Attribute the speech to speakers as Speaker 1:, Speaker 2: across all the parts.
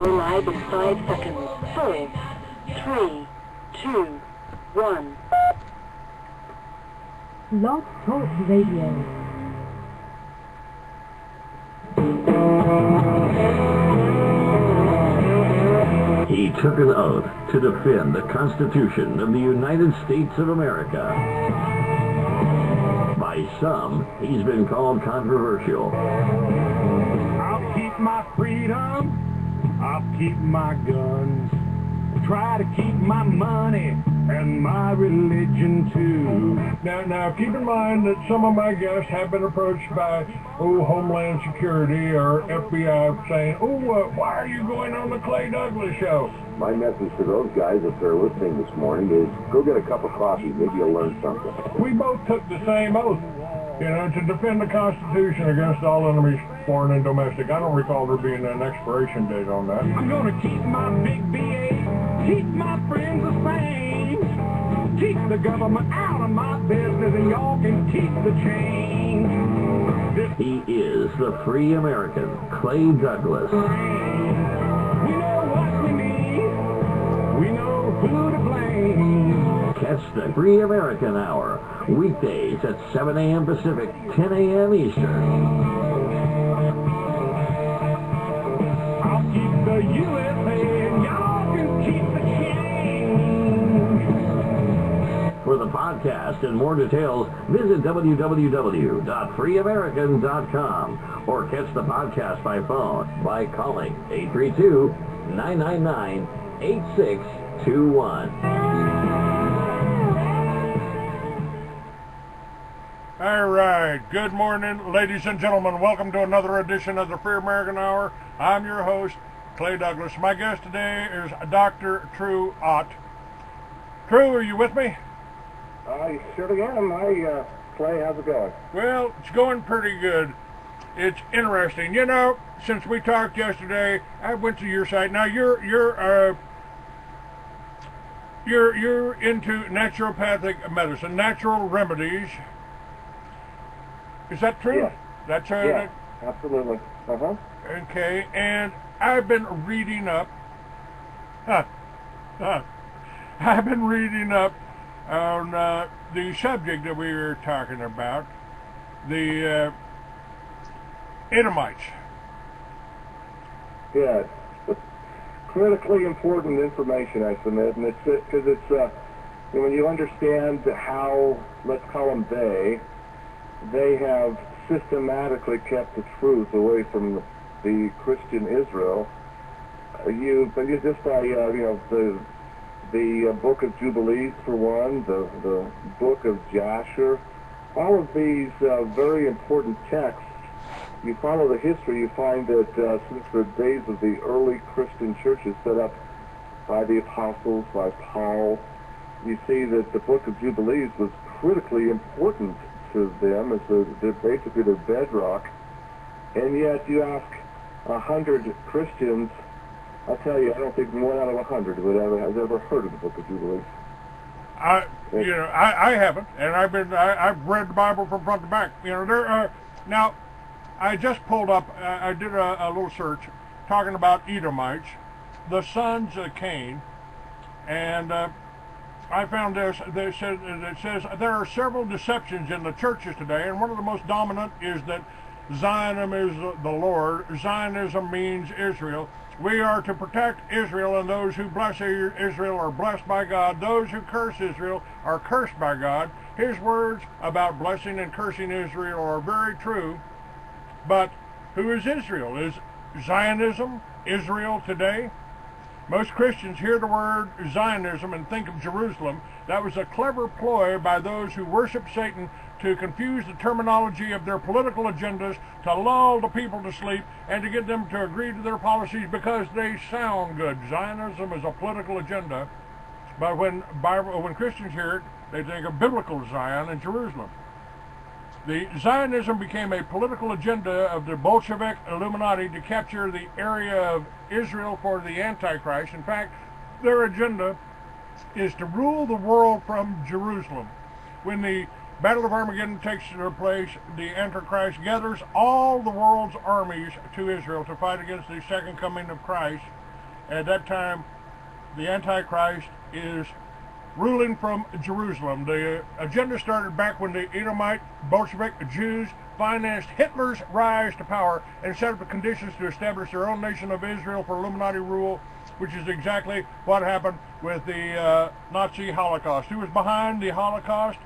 Speaker 1: Live in 5 seconds. 4, 3, 2, 1.
Speaker 2: Blog Talk Radio.
Speaker 3: He took an oath to defend the Constitution of the United States of America. By some, he's been called controversial.
Speaker 4: I'll keep my freedom. I'll keep my guns. Try to keep my money and my religion too. Now, keep in mind that some of my guests have been approached by Homeland Security or FBI saying, why are you going on the Clay Douglas show?
Speaker 5: My message to those guys, if they're listening this morning, is go get a cup of coffee. Maybe you'll learn something.
Speaker 4: We both took the same oath, to defend the Constitution against all enemies, foreign and domestic. I don't recall there being an expiration date on that. I'm going to keep my big BA, keep my friends the same, keep the government out of my business, and y'all can keep the change.
Speaker 3: He is the free American, Clay Douglas.
Speaker 4: We know what we need. We know who to blame.
Speaker 3: Catch the Free American Hour, weekdays at 7 a.m. Pacific, 10 a.m. Eastern.
Speaker 4: I'll keep the USA and y'all can keep the change.
Speaker 3: For the podcast and more details, visit www.freeamerican.com or catch the podcast by phone by calling 832-999-8621.
Speaker 4: All right. Good morning, ladies and gentlemen. Welcome to another edition of the Free American Hour. I'm your host, Clay Douglas. My guest today is Dr. True Ott. True, are you with me?
Speaker 5: I surely am. Hi, Clay. How's it going?
Speaker 4: Well, it's going pretty good. It's interesting. Since we talked yesterday, I went to your site. Now you're into naturopathic medicine, natural remedies. Is that true?
Speaker 5: Yeah.
Speaker 4: That's
Speaker 5: yeah, absolutely. Uh-huh.
Speaker 4: Okay, and I've been reading up. I've been reading up on the subject that we were talking about, the Edomites.
Speaker 5: Yeah, critically important information, I submit, and it's because it's when you understand how, let's call them they have systematically kept the truth away from the Christian Israel. You just by the Book of Jubilees for one, the Book of Jasher, all of these very important texts. You follow the history, you find that since the days of the early Christian churches set up by the apostles, by Paul, you see that the Book of Jubilees was critically important to them as basically their bedrock. And yet you ask 100 Christians, I'll tell you, I don't think 1 out of 100 has ever heard of the Book of Jubilees.
Speaker 4: I haven't, and I've read the Bible from front to back. Now, I just pulled up. I did a little search talking about Edomites, the sons of Cain, and I found this. It says there are several deceptions in the churches today, and one of the most dominant is that Zionism is the Lord. Zionism means Israel. We are to protect Israel, and those who bless Israel are blessed by God. Those who curse Israel are cursed by God. His words about blessing and cursing Israel are very true. But who is Israel? Is Zionism Israel today? Most Christians hear the word Zionism and think of Jerusalem. That was a clever ploy by those who worship Satan to confuse the terminology of their political agendas, to lull the people to sleep, and to get them to agree to their policies because they sound good. Zionism is a political agenda, but when Christians hear it, they think of biblical Zion and Jerusalem. The Zionism became a political agenda of the Bolshevik Illuminati to capture the area of Israel for the Antichrist. In fact, their agenda is to rule the world from Jerusalem. When the Battle of Armageddon takes place, the Antichrist gathers all the world's armies to Israel to fight against the second coming of Christ. At that time, the Antichrist is ruling from Jerusalem. The agenda started back when the Edomite Bolshevik Jews financed Hitler's rise to power and set up the conditions to establish their own nation of Israel for Illuminati rule, which is exactly what happened with the Nazi Holocaust. Who was behind the Holocaust?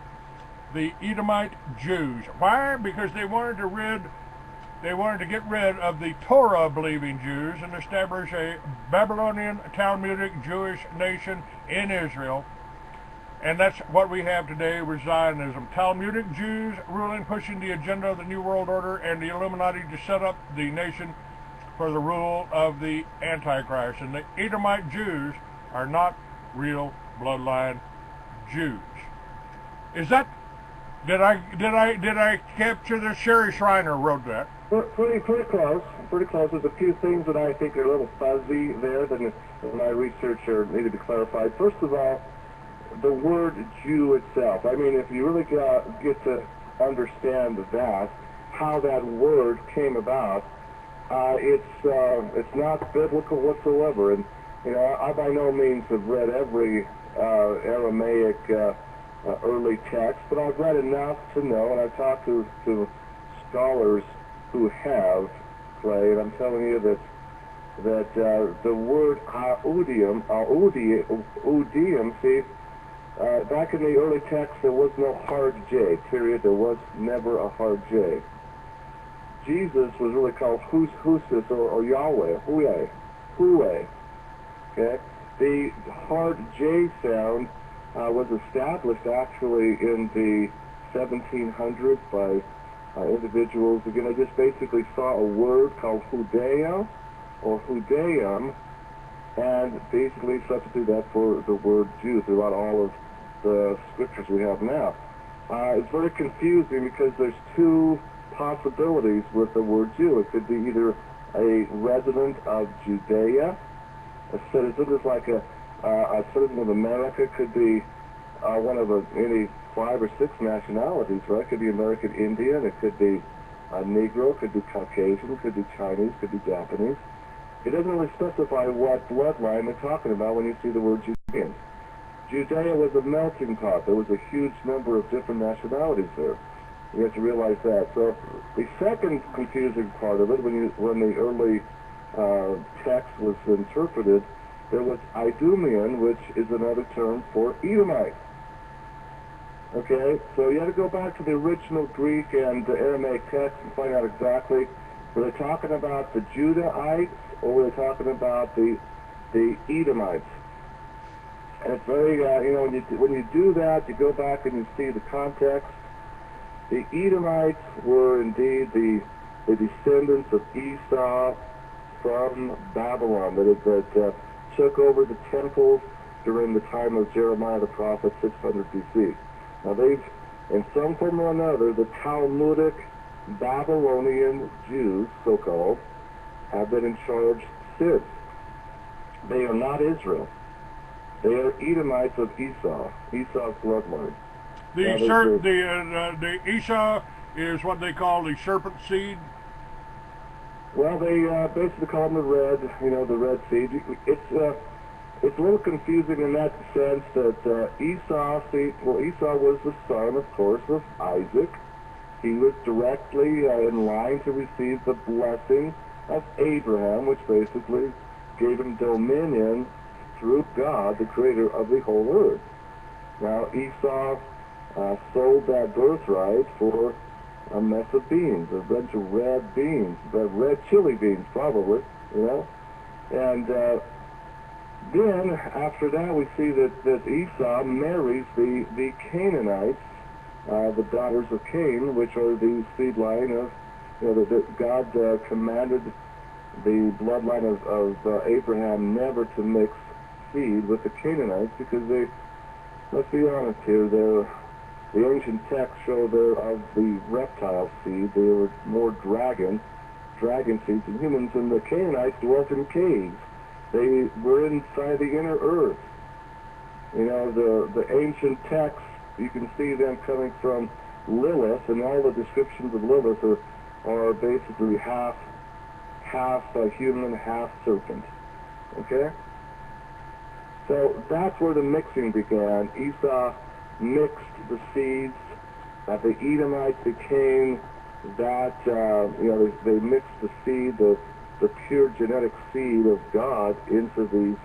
Speaker 4: The Edomite Jews. Why? Because they wanted to get rid of the Torah-believing Jews and establish a Babylonian Talmudic Jewish nation in Israel. And that's what we have today with Zionism. Talmudic Jews ruling, pushing the agenda of the New World Order, and the Illuminati to set up the nation for the rule of the Antichrist. And the Edomite Jews are not real bloodline Jews. Is that... Did I capture this? Sherry Shriner wrote that.
Speaker 5: Pretty close. Pretty close. There's a few things that I think are a little fuzzy there that in my research need to be clarified. First of all, the word Jew itself. I mean, if you really get to understand that, how that word came about, it's not biblical whatsoever. And you know, I by no means have read every Aramaic early text, but I've read enough to know, and I've talked to scholars who have, Clay, and I'm telling you that the word audium, see, back in the early text there was no hard J, period. There was never a hard J. Jesus was really called Husis or Yahweh, Huwe. Okay? The hard J sound was established actually in the 1700s by individuals. Again, they just basically saw a word called Hudea or Hudeum and basically substitute that for the word Jew throughout all of the scriptures we have now. It's very confusing because there's two possibilities with the word Jew. It could be either a resident of Judea, a citizen, just like a citizen of America could be one of any 5 or 6 nationalities, right? It could be American Indian, it could be Negro, it could be Caucasian, it could be Chinese, it could be Japanese. It doesn't really specify what bloodline they're talking about when you see the word Judean. Judea was a melting pot. There was a huge number of different nationalities there. You have to realize that. So the second confusing part of it, when the early text was interpreted, there was Idumean, which is another term for Edomite. Okay, so you have to go back to the original Greek and the Aramaic text and find out exactly, were they talking about the Judahites or were they talking about the Edomites? And it's very, when you do that, you go back and you see the context. The Edomites were indeed the descendants of Esau from Babylon that took over the temple during the time of Jeremiah the prophet, 600 BC. Now they've, in some form or another, the Talmudic Babylonian Jews, so-called, have been in charge since. They are not Israel. They are Edomites of Esau, Esau's bloodline.
Speaker 4: The Esau is what they call the serpent seed.
Speaker 5: Well, they basically call them the red seed. It's a little confusing in that sense that Esau was the son, of course, of Isaac. He was directly in line to receive the blessing of Abraham, which basically gave him dominion through God, the creator of the whole earth. Now, Esau sold that birthright for a mess of beans, a bunch of red beans, red chili beans probably, And then, after that, we see that Esau marries the Canaanites, the daughters of Cain, which are the seed line of, that God commanded the bloodline of Abraham never to mix seed with the Canaanites because they, let's be honest here, the ancient texts show they're of the reptile seed. They were more dragon seeds than humans, and the Canaanites dwelt in caves. They were inside the inner earth. The ancient texts, you can see them coming from Lilith, and all the descriptions of Lilith are basically half human, half serpent. Okay? So that's where the mixing began. Esau mixed the seeds. The Edomites became that, they mixed the seed, the pure genetic seed of God into these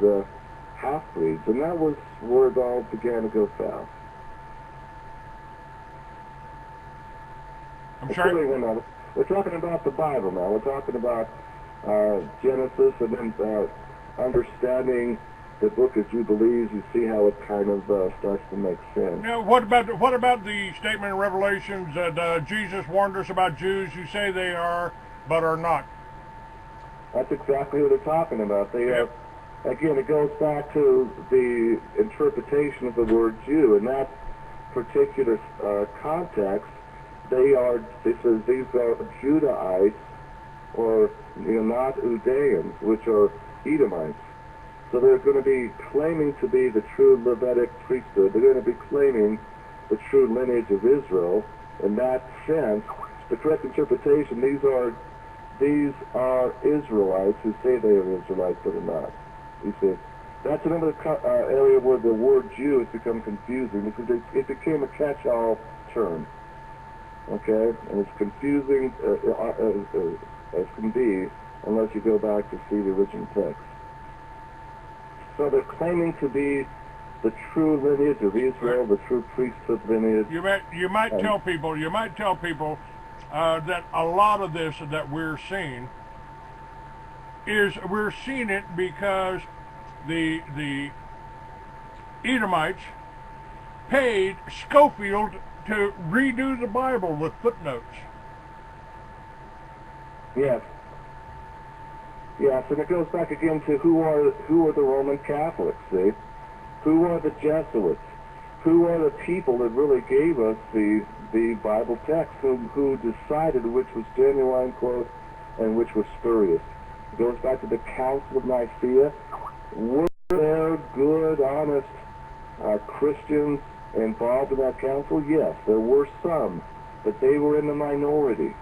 Speaker 5: half-breeds. And that was where it all began to go south.
Speaker 4: I'm sorry?
Speaker 5: We're talking about the Bible now. We're talking about Genesis, and then understanding the book of Jubilees. You see how it kind of starts to make sense.
Speaker 4: Now, what about the statement in Revelations that Jesus warned us about Jews who say they are but are not?
Speaker 5: That's exactly what they're talking about. They have, again, it goes back to the interpretation of the word Jew. In that particular context, it says these are Judahites, or not Udeans, which are Edomites. So they're going to be claiming to be the true Levitic priesthood. They're going to be claiming the true lineage of Israel. In that sense, the correct interpretation, these are Israelites who say they are Israelites but are not. You see, that's another area where the word Jew has become confusing, because it became a catch-all term. Okay, and it's confusing as can be unless you go back to see the original text. So they're claiming to be the true lineage of Israel, the true priesthood lineage.
Speaker 4: You might tell people that a lot of this that we're seeing it because the Edomites paid Schofield to redo the Bible with footnotes.
Speaker 5: Yes. Yes, and it goes back again to who are the Roman Catholics, see? Who are the Jesuits? Who are the people that really gave us the Bible text, who decided which was genuine, quote, and which was spurious? It goes back to the Council of Nicaea. Were there good, honest Christians involved in that council? Yes, there were some, but they were in the minority.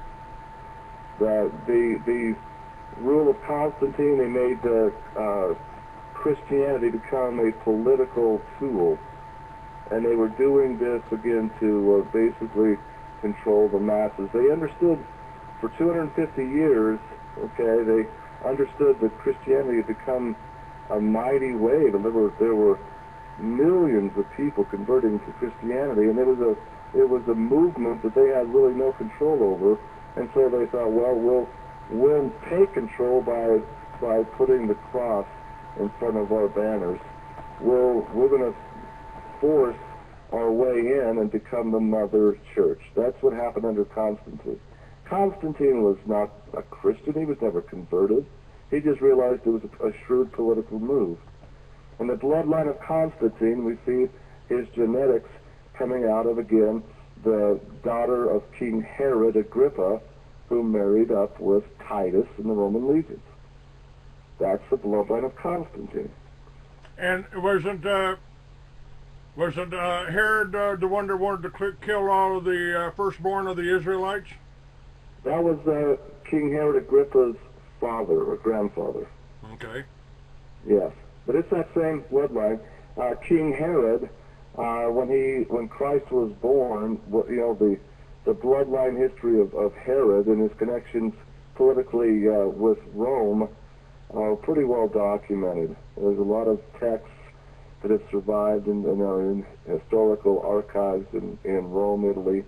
Speaker 5: The rule of Constantine, they made Christianity become a political tool, and they were doing this again to basically control the masses. They understood for 250 years, okay, they understood that Christianity had become a mighty wave, and there were millions of people converting to Christianity, and it was a movement that they had really no control over, and so they thought, well, we'll take control by putting the cross in front of our banners. We're going to force our way in and become the mother church. That's what happened under Constantine. Constantine was not a Christian. He was never converted. He just realized it was a shrewd political move. In the bloodline of Constantine, we see his genetics coming out of, again, the daughter of King Herod Agrippa, who married up with Titus in the Roman legions. That's the bloodline of Constantine.
Speaker 4: And wasn't Herod the one that wanted to kill all of the firstborn of the Israelites?
Speaker 5: That was King Herod Agrippa's father or grandfather.
Speaker 4: Okay.
Speaker 5: Yes. But it's that same bloodline. King Herod, when Christ was born, the bloodline history of Herod and his connections politically with Rome are pretty well documented. There's a lot of texts that have survived and are in historical archives in Rome, Italy,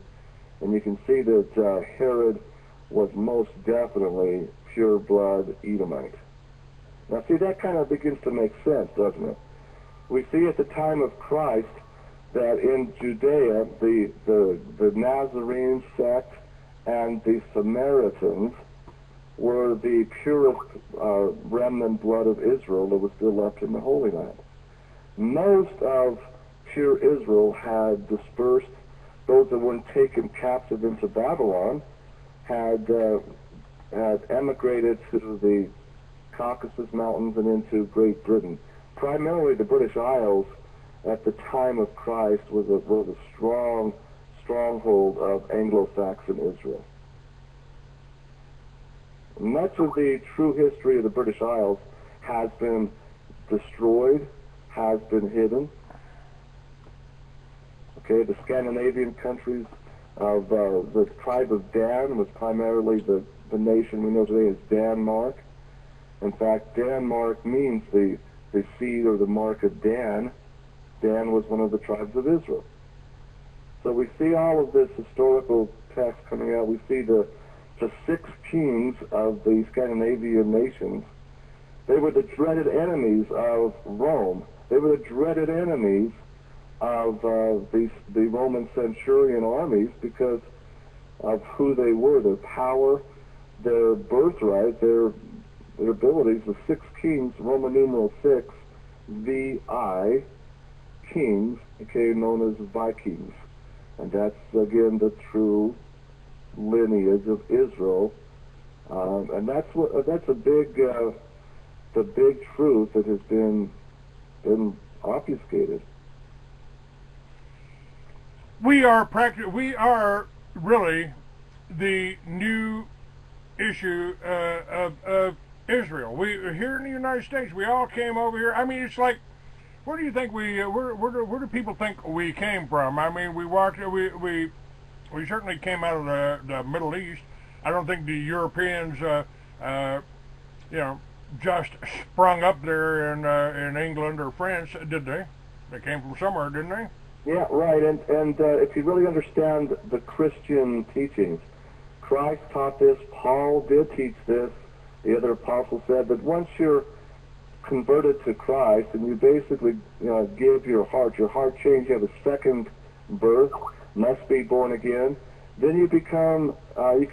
Speaker 5: and you can see that Herod was most definitely pure blood Edomite. Now see, that kind of begins to make sense, doesn't it? We see at the time of Christ that in Judea, the Nazarene sect and the Samaritans were the purest remnant blood of Israel that was still left in the Holy Land. Most of pure Israel had dispersed. Those that weren't taken captive into Babylon had emigrated to the Caucasus Mountains and into Great Britain. Primarily the British Isles at the time of Christ was a stronghold of Anglo-Saxon Israel. Much of the true history of the British Isles has been destroyed, has been hidden. Okay, the Scandinavian countries of the tribe of Dan was primarily the nation we know today as Denmark. In fact, Denmark means the seed or the mark of Dan. Dan was one of the tribes of Israel. So we see all of this historical text coming out. We see the 6 kings of the Scandinavian nations. They were the dreaded enemies of Rome. They were the dreaded enemies of the Roman centurion armies because of who they were, their power, their birthright, their abilities. The 6 kings, Roman numeral 6, VI, kings, became known as Vikings. And that's, again, the true lineage of Israel. And that's a big, the big truth that has been obfuscated.
Speaker 4: We are really the new issue of Israel. We here in the United States, we all came over here. I mean, it's like, where do you think where do people think we came from? I mean, we certainly came out of the Middle East. I don't think the Europeans, just sprung up there in England or France, did they? They came from somewhere, didn't they?
Speaker 5: Yeah, right. And if you really understand the Christian teachings, Christ taught this. Paul did teach this. The other apostles said that once you're converted to Christ and you basically give your heart changed, you have a second birth, must be born again, then you can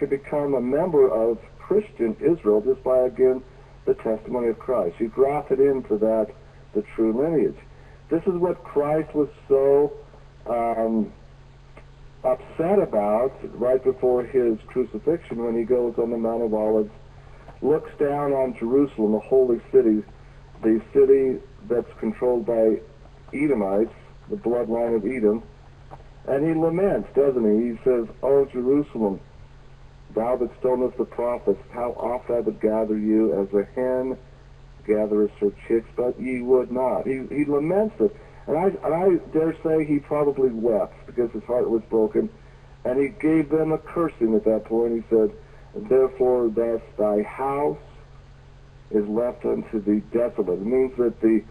Speaker 5: become a member of Christian Israel just by, again, the testimony of Christ. You grafted into that, the true lineage. This is what Christ was so upset about right before his crucifixion, when he goes on the Mount of Olives, looks down on Jerusalem, the holy city, the city that's controlled by Edomites, the bloodline of Edom, and he laments, doesn't he? He says, "O Jerusalem, thou that stonest the prophets, how oft I would gather you as a hen gathereth her chicks, but ye would not." He laments it. And I dare say he probably wept because his heart was broken. And he gave them a cursing at that point. He said, "Therefore thus thy house is left unto thee desolate." It means that the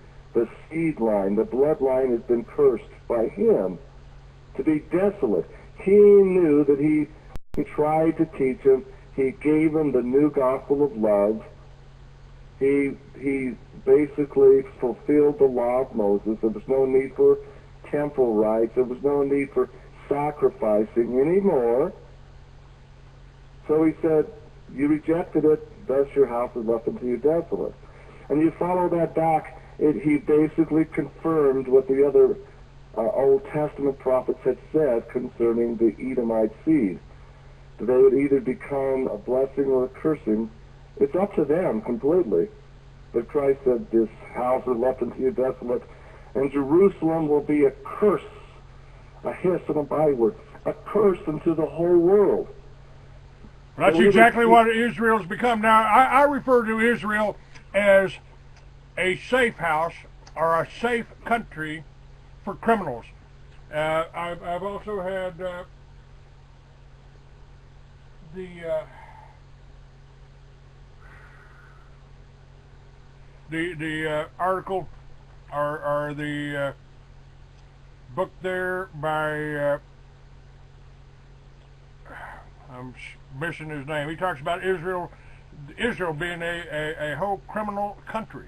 Speaker 5: seed line, the bloodline has been cursed by him to be desolate. He knew that he tried to teach him. He gave him the new gospel of love. He basically fulfilled the law of Moses. There was no need for temple rites. There was no need for sacrificing anymore. So he said, you rejected it, thus your house is left unto you desolate. And you follow that back, he basically confirmed what the other Old Testament prophets had said concerning the Edomite seed. That they would either become a blessing or a cursing. It's up to them completely. But Christ said, this house is left unto you desolate, and Jerusalem will be a curse, a hiss and a byword, a curse unto the whole world.
Speaker 4: That's exactly what Israel's become. Now, I refer to Israel as a safe house or a safe country for criminals. I've also had the article or the book there by I'm missing his name. He talks about Israel being a whole criminal country.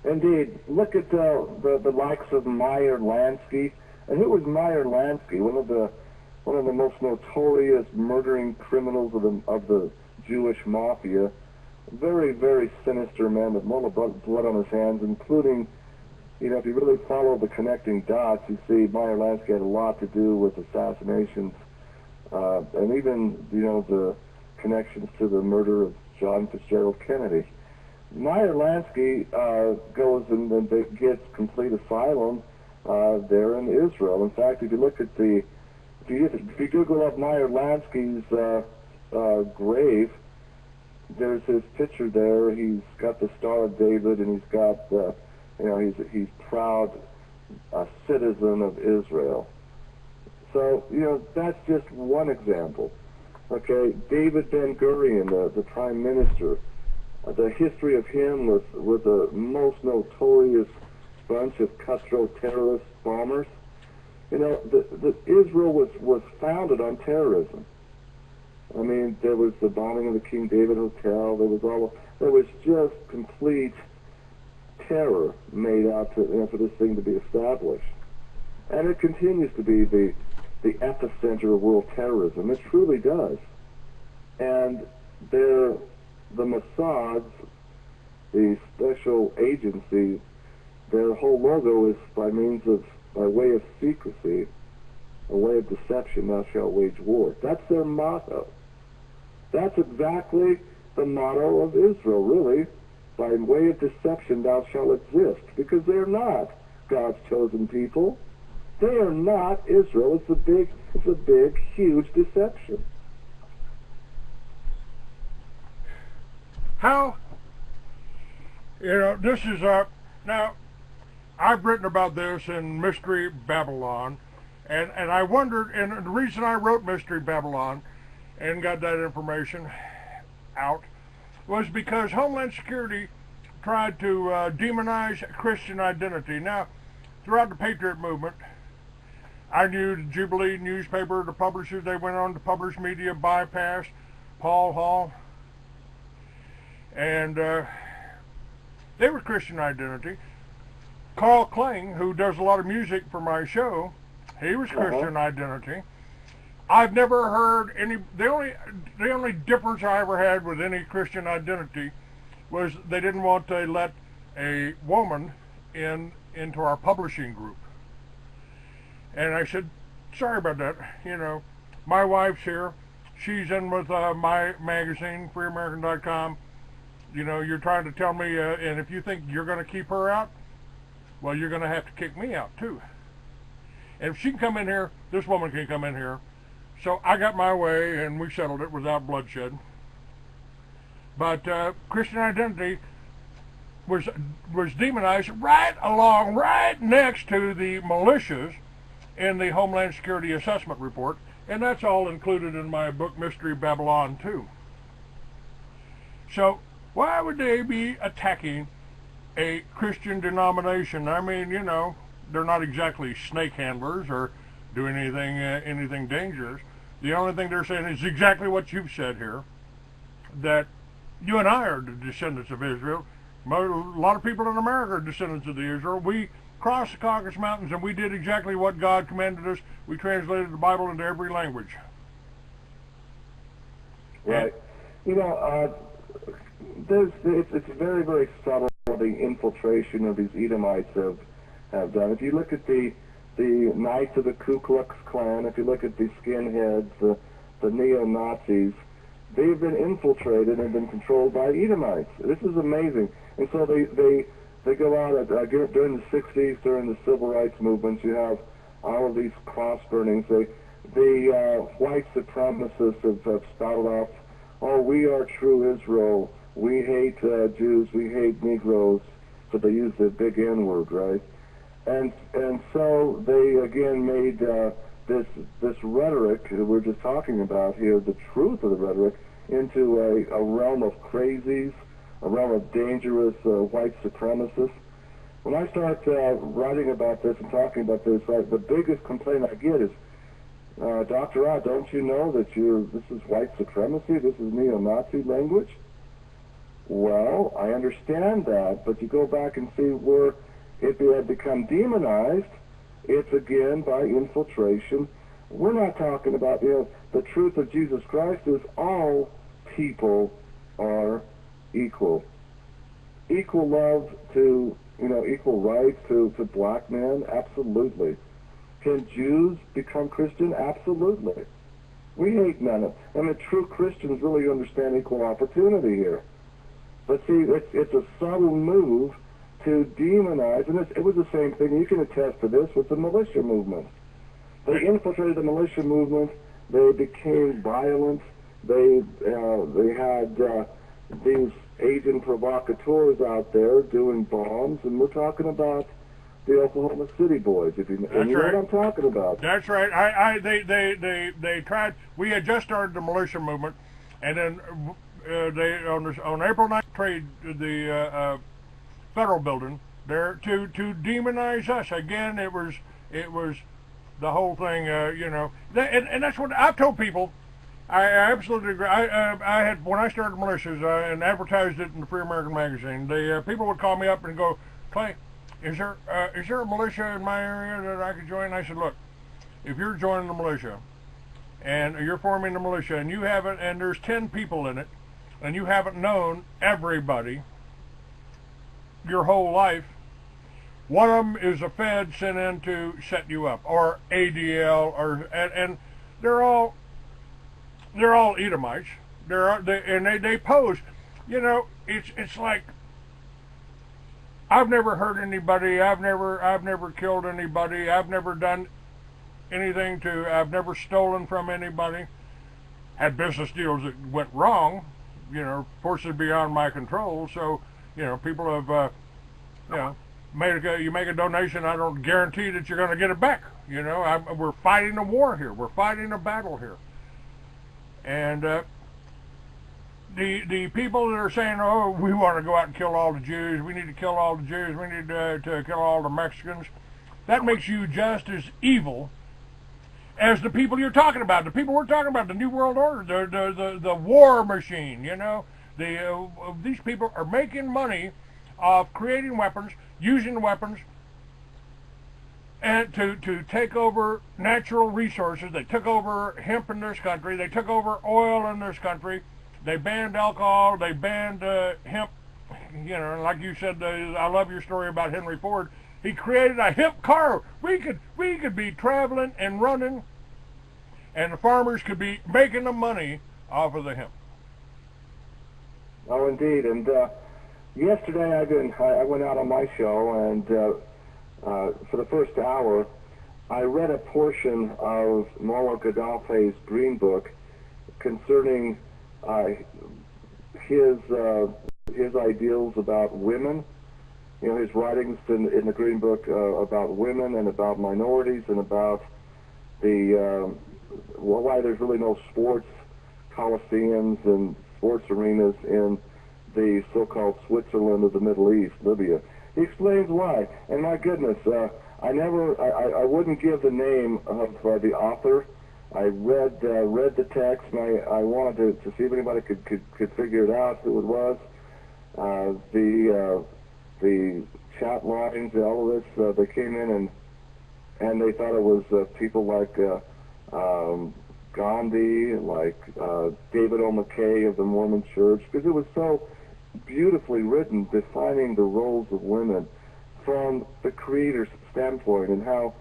Speaker 5: Indeed. Look at the likes of Meyer Lansky. And who was Meyer Lansky? One of the most notorious murdering criminals of the Jewish mafia. Very, very sinister man with a lot of blood on his hands, including, if you really follow the connecting dots, you see Meyer Lansky had a lot to do with assassinations, and even, the connections to the murder of John Fitzgerald Kennedy. Meyer Lansky goes and gets complete asylum there in Israel. In fact, if you look at if you Google up Meyer Lansky's grave, there's his picture there. He's got the Star of David, and he's got, he's proud citizen of Israel. So, that's just one example. Okay, David Ben-Gurion, the prime minister, the history of him was the most notorious bunch of cutthroat terrorist bombers. The Israel was founded on terrorism. I mean, there was the bombing of the King David Hotel. There was just complete terror made out for this thing to be established, and it continues to be the epicenter of world terrorism. It truly does. And the Mossad, the special agency, their whole logo is by way of secrecy, a way of deception, thou shalt wage war. That's their motto. That's exactly the motto of Israel, really. By way of deception thou shalt exist, because they're not God's chosen people. They are not Israel. It's a big, huge deception.
Speaker 4: How? This is now, I've written about this in Mystery Babylon, and I wondered, and the reason I wrote Mystery Babylon and got that information out was because Homeland Security tried to demonize Christian identity. Now, throughout the Patriot movement, I knew the Jubilee newspaper, the publishers, they went on to publish media, bypass Paul Hall, and they were Christian identity. Carl Kling, who does a lot of music for my show, he was Christian identity. I've never heard the only difference I ever had with any Christian identity was they didn't want to let a woman into our publishing group. And I said, sorry about that. My wife's here. She's in with my magazine, freeamerican.com. You're trying to tell me, and if you think you're going to keep her out, well, you're going to have to kick me out too. And if she can come in here, this woman can come in here. So I got my way, and we settled it without bloodshed. But Christian identity was demonized right next to the militias in the Homeland Security Assessment Report, and that's all included in my book, Mystery Babylon 2. So why would they be attacking a Christian denomination? I mean, they're not exactly snake handlers or doing anything dangerous. The only thing they're saying is exactly what you've said here, that you and I are the descendants of Israel. A lot of people in America are descendants of the Israel. We crossed the Caucasus Mountains and we did exactly what God commanded us. We translated the Bible into every language.
Speaker 5: Right. It's very, very subtle, the infiltration of these Edomites have done. If you look at the Knights of the Ku Klux Klan, if you look at the skinheads, the neo-Nazis, they've been infiltrated and been controlled by Edomites. This is amazing. And so they go out during the 60s, during the civil rights movements, you have all of these cross burnings. The white supremacists have spouted off, oh, we are true Israel. We hate Jews. We hate Negroes. So they use the big N-word, right? And so they again made this rhetoric that we're just talking about here, the truth of the rhetoric, into a realm of crazies, a realm of dangerous white supremacists. When I start writing about this and talking about this, the biggest complaint I get is, Dr. Rod, don't you know that this is white supremacy? This is neo-Nazi language? Well, I understand that, but you go back and see where it had become demonized. It's again by infiltration. We're not talking about, the truth of Jesus Christ is all people are equal. Equal love to, equal rights to black men? Absolutely. Can Jews become Christian? Absolutely. We hate none of them. True Christians really understand equal opportunity here. But see, it's a subtle move to demonize, and it was the same thing. You can attest to this with the militia movement. They infiltrated the militia movement. They became violent. They had these agent provocateurs out there doing bombs, and we're talking about the Oklahoma City boys. If you, and you know what I'm talking about.
Speaker 4: That's right. They tried. We had just started the militia movement, and then they on April 9th trade the federal building there to demonize us again. It was the whole thing. And that's what I've told people. I absolutely agree. I had, when I started militias and advertised it in the Free American magazine, the people would call me up and go, "Clay, is there a militia in my area that I could join?" And I said, "Look, if you're joining the militia and you're forming the militia and you haven't, and there's 10 people in it, and you haven't known everybody your whole life, one of them is a Fed sent in to set you up, or ADL, and they're all Edomites. They pose. It's like, I've never hurt anybody. I've never killed anybody. I've never done anything I've never stolen from anybody. Had business deals that went wrong, forces beyond my control. So, people have, you make a donation, I don't guarantee that you're going to get it back. We're fighting a war here. We're fighting a battle here. And the people that are saying, "Oh, we want to go out and kill all the Jews. We need to kill all the Jews. We need to kill all the Mexicans," that makes you just as evil as the people you're talking about. The people we're talking about, the New World Order, the war machine. These people are making money off creating weapons, using weapons, and to take over natural resources. They took over hemp in this country. They took over oil in this country. They banned alcohol. They banned hemp. Like you said, I love your story about Henry Ford. He created a hemp car. We could be traveling and running, and the farmers could be making the money off of the hemp.
Speaker 5: Oh, indeed. And yesterday I went out on my show, and for the first hour, I read a portion of Muammar Gaddafi's Green Book concerning his ideals about women. His writings in the Green Book about women and about minorities and about why there's really no sports coliseums and sports arenas in the so-called Switzerland of the Middle East, Libya. He explains why, and my goodness, I wouldn't give the name of the author. I read the text, and I wanted to see if anybody could figure it out who it was. The chat lines, all of this, they came in and they thought it was people like Gandhi, like David O. McKay of the Mormon Church, because it was so beautifully written, defining the roles of women from the Creator's standpoint, and how,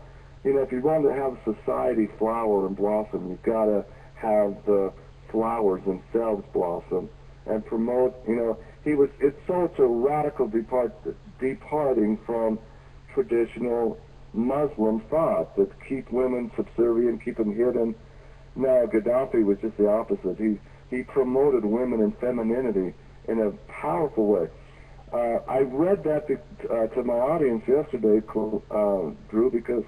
Speaker 5: if you want to have society flower and blossom, you've got to have the flowers themselves blossom and promote. It's a radical departing from traditional Muslim thought that keep women subservient, keep them hidden. Now, Gaddafi was just the opposite. He promoted women and femininity in a powerful way. I read that to my audience yesterday, Drew, because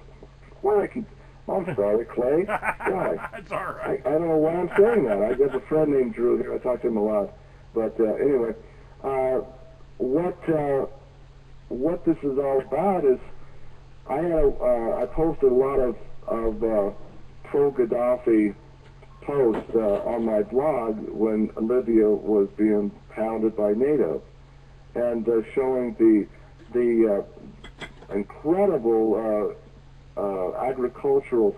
Speaker 5: I'm sorry, Clay. Why?
Speaker 4: That's all right.
Speaker 5: I don't know why I'm saying that. I have a friend named Drew here. I talk to him a lot. But anyway, what this is all about is I posted a lot of pro-Gaddafi posts on my blog when Libya was being pounded by NATO, and showing the incredible agricultural